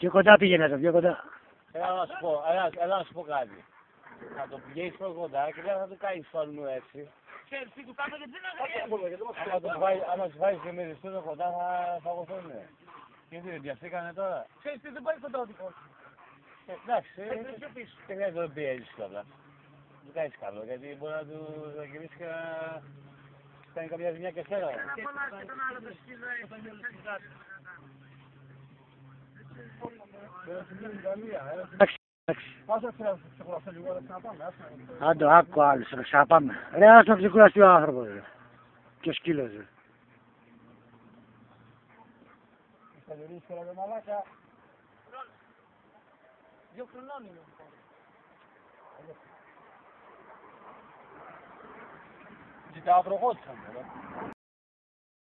Πιο κοντά πήγαινε, πιο κοντά. Έλα να σου πω κάτι. Θα το πηγαίνεις πιο κοντά και δεν θα το κάνεις πάνω μου έτσι. Ξέρεις τι του κάνω γιατί δεν Άμα τους βάζεις και με ριστούν κοντά θα φαγωθούν. Γιατί δεν πιαστήκανε τώρα. Ξέρεις τι δεν πάει κοντά ο δικός. Εντάξει, δεν χρειάζεται να το πιέζεις κιόλας. Δεν κάνεις καλό γιατί μπορεί να του γυρίσει και να κάνει κάποια ζημιά και σένα. Άντε, άκου άλλους, να ξαναπάμε. Ρε, ας να ξεκουραστεί ο άνθρωπος, ρε. Και ο σκύλος, ρε. Θα γυρίσει τώρα το μαλάκα. 2 χρονών είναι. Ζητάω προχώρησαν τώρα.